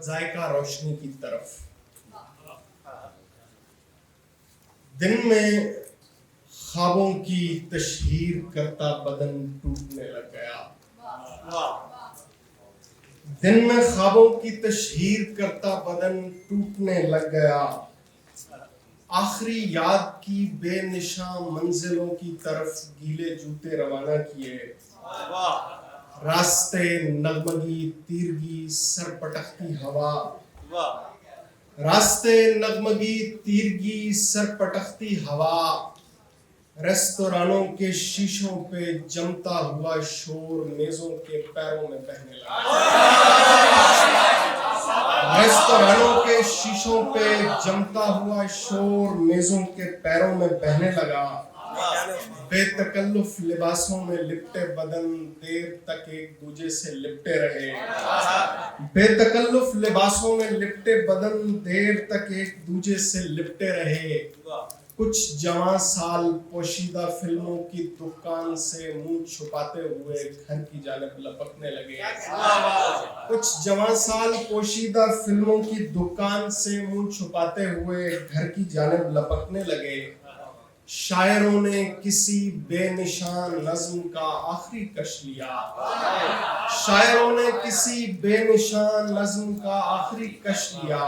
बदजायका रोशनी की तरफ। दिन में ख्वाबों की तशहीर करता बदन टूटने लग गया। दिन में ख्वाबों की तशहीर करता बदन टूटने लग गया। आखिरी याद की बेनिशान मंजिलों की तरफ गीले जूते रवाना किए। रास्ते नगमगी तीरगी सर पटकती हवा। रास्ते नगमगी तीरगी सर पटकती हवा। रेस्तोरानों के शीशों पे जमता हुआ शोर मेजों के पैरों में बहने लगा। रेस्तोरानों के शीशों पे जमता हुआ शोर मेजों के पैरों में बहने लगा। बेतकल्लुफ लिबासों में लिपटे बदन देर तक एक दूजे से लिपटे रहे। बेतकल्लुफ लिबासों में लिपटे बदन देर तक एक दूजे से लिपटे रहे। कुछ जवां साल पोशीदा फिल्मों की दुकान से मुंह छुपाते हुए घर की जानिब लपकने लगे। कुछ जवां साल पोशीदा फिल्मों की दुकान से मुंह छुपाते हुए घर की जानिब लपकने लगे। शायरों ने किसी बेनिशान नज़्म का आखिरी कश लिया। शायरों ने किसी बेनिशान नज़्म का आखिरी कश लिया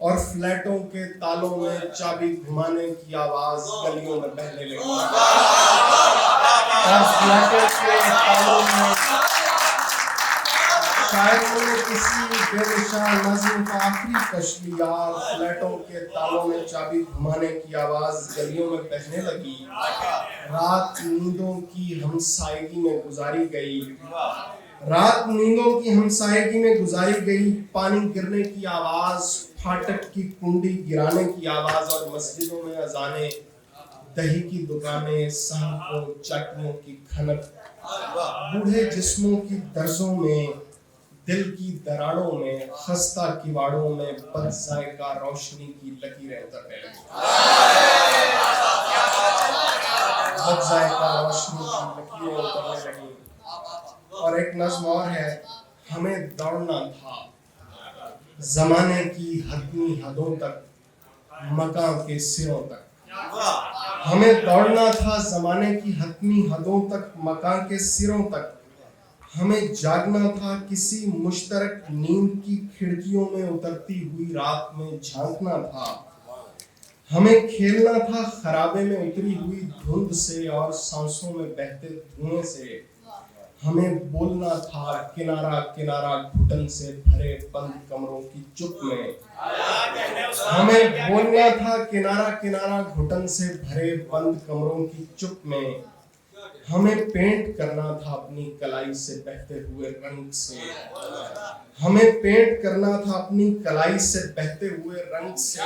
और फ्लैटों के तालों में चाबी घुमाने की आवाज गलियों में बहने लगी। और फ्लैटों के तालों में शायरों ने किसी बेनिशान नज़्म का आखिरी कश लिया और फ्लैटों के तालों में चाबी घुमाने की आवाज गलियों में बहने लगी। रात नींदों की हमसायगी में गुजारी गई। रात नींदों की हमसायगी में गुजारी गई। पानी गिरने की आवाज, फाटक की कुंडी गिराने की आवाज और मस्जिदों में अजाने, दही की दुकानें, सांपों चटनियों की खनक, बूढ़े जिस्मों की दर्जों में, दिल की दरारों में, खस्ता किवाड़ों में बदजायका रोशनी की लकीरें उतरने लगी। बदजायका रोशनी की लकीरें उतरने लगी। और एक नज़्म और है, हमें दौड़ना था ज़माने की हतमी हदों तक, मकां के सिरों तक। हमें दौड़ना था ज़माने की हतमी हदों तक, मकां के सिरों तक। हमें जागना था किसी मुश्तरक नींद की खिड़कियों में उतरती हुई रात में झांकना था। हमें खेलना था खराबे में उतरी हुई धुंध से और सांसों में बहते धुएं से। हमें बोलना था किनारा किनारा घुटन से भरे बंद कमरों की चुप में। हमें बोलना था किनारा किनारा घुटन से भरे बंद कमरों की चुप में। हमें पेंट करना था अपनी कलाई से बहते हुए रंग से। हमें पेंट करना था अपनी कलाई से बहते हुए रंग से।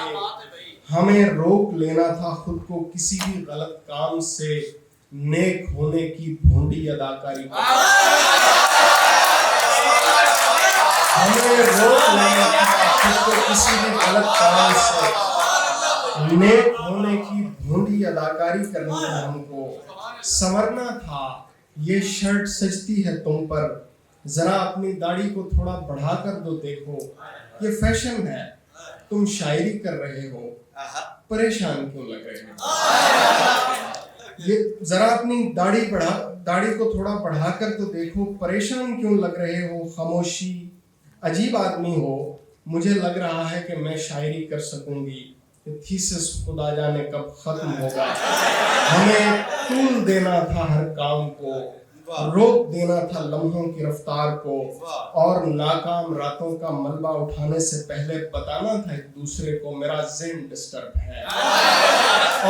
हमें रोक लेना था खुद को किसी भी गलत काम से, नेक होने की भोंडी अदाकारी। हमें रोक लेना था खुद को किसी भी गलत काम से, नेक होने की भोंडी अदाकारी करनी है हमको। संवरना था, ये शर्ट सजती है तुम पर, जरा अपनी दाढ़ी को थोड़ा बढ़ा कर दो देखो। ये फैशन है, तुम शायरी कर रहे हो, परेशान क्यों लग रहे हो। ये जरा अपनी दाढ़ी को थोड़ा बढ़ा कर तो देखो, परेशान क्यों लग रहे हो। खामोशी अजीब आदमी हो, मुझे लग रहा है कि मैं शायरी कर सकूंगी। थीसिस खुदा जाने कब खत्म होगा। हमें तूल देना था हर काम को, रोक देना था लम्हों की रफ्तार को, और नाकाम रातों का मलबा उठाने से पहले बताना था एक दूसरे को मेरा ज़हन डिस्टर्ब है।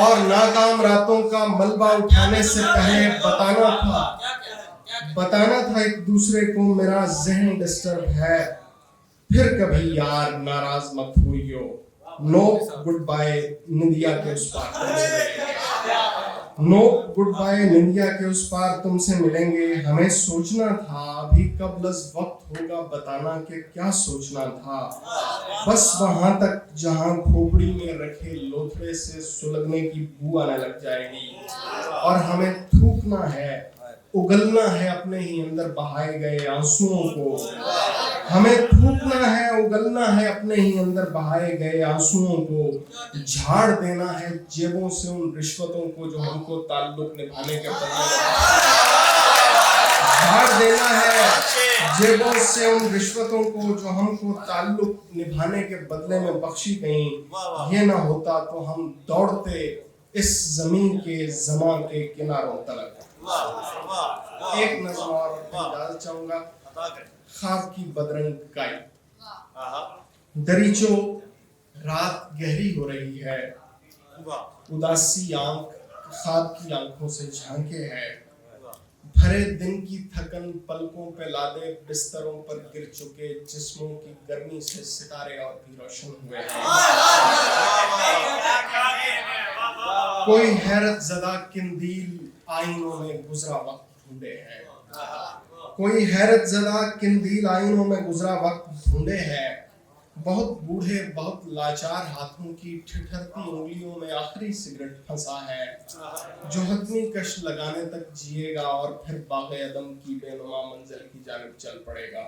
और नाकाम रातों का मलबा उठाने से पहले बताना था एक दूसरे को मेरा ज़हन डिस्टर्ब है। फिर कभी यार नाराज मत होइयो, नो गुड बाय निंदिया के उस पार। नो गुड बाय निंदिया के उस पार तुमसे मिलेंगे। हमें सोचना था अभी कब लज़ वक्त होगा बताना कि क्या सोचना था। बस वहां तक जहां खोपड़ी में रखे लोथड़े से सुलगने की बू आने लग जाएगी। और हमें थूकना है उगलना है अपने ही अंदर बहाए गए आंसुओं को, हमें थूकना है, उगलना है अपने ही अंदर बहाए गए आंसुओं को, झाड़ देना है जेबों से उन रिश्वतों को जो हमको ताल्लुक निभाने के बदले, झाड़ देना है जेबों से उन रिश्वतों को जो हमको ताल्लुक निभाने के बदले में बख्शी गईं। ये ना होता तो हम दौड़ते इस जमीन के ज़मां के किनारों तलक। एक नज़्म और डाल चाहूंगा, ख्वाब की बदरंग काई। दरीचो रात गहरी हो रही है, उदासी आंख ख्वाब की आंखों से झांके है, भरे दिन की थकन पलकों पे लादे बिस्तरों पर गिर चुके जिस्मों की गर्मी से सितारे और भी रोशन हुए हैं। कोई हैरत ज़दा किंदील आईनों में गुजरा वक्त ढूंढे है, कोई हैरत ज़दा किंदील आईनों में गुजरा वक्त ढूंढे है, बहुत बूढ़े बहुत लाचार हाथों की ठिठुरती उंगलियों में आखिरी सिगरेट फंसा है, जो हतमी कश लगाने तक जिएगा और फिर बाग़े अदम की बेनुमा मंजिल की जानिब चल पड़ेगा।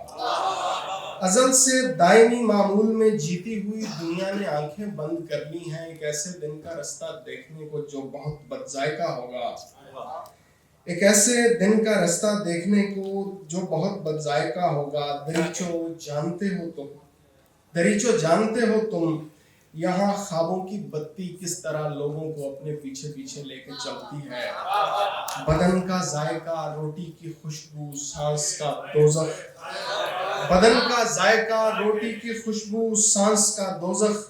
अज़ल से दायमी मामूल में जीती हुई दुनिया ने आंखें बंद कर ली हैं एक ऐसे दिन का रास्ता देखने को जो बहुत बदजायका होगा, एक ऐसे दिन का रास्ता देखने को जो बहुत बदजायका होगा। दरीचो जानते हो तुम यहाँ ख्वाबों की बत्ती किस तरह लोगों को अपने पीछे पीछे लेके चलती है। बदन का जायका रोटी की खुशबू सांस का दोज़ख, बदन का जायका रोटी की खुशबू सांस का दोज़ख,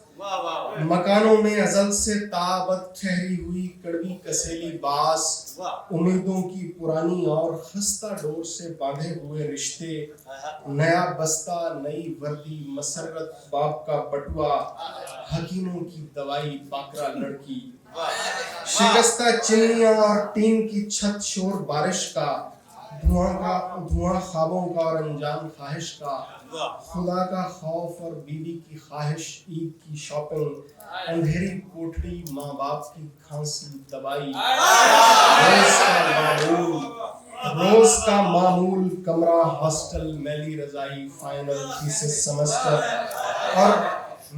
मकानों में अज़ल से ताबत ठहरी हुई कड़वी कसेली बास, उम्मीदों की पुरानी और खस्ता डोर से बांधे हुए रिश्ते, नया बस्ता नई वर्दी मसरत बाप का बटुआ, हकीमों की दवाई बाकरा लड़की, शिकस्ता चिमनियां और टीन की छत शोर बारिश का, धुआं ख्वाबों का और अनजान ख्वाहिश का, खुदा का खौफ और बीवी की ख्वाहिश, ईद की शॉपिंग, अंधेरी कोठरी माँ बाप की खांसी दवाई, रोज का मामूल कमरा हॉस्टल मैली रजाई फाइनल थीसिस सेमेस्टर और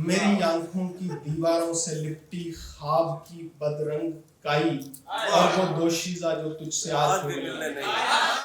मेरी आंखों की दीवारों से लिपटी ख्वाब की बदरंग काई और वो दोशीज़ा जो तुझसे आज मिलने नहीं।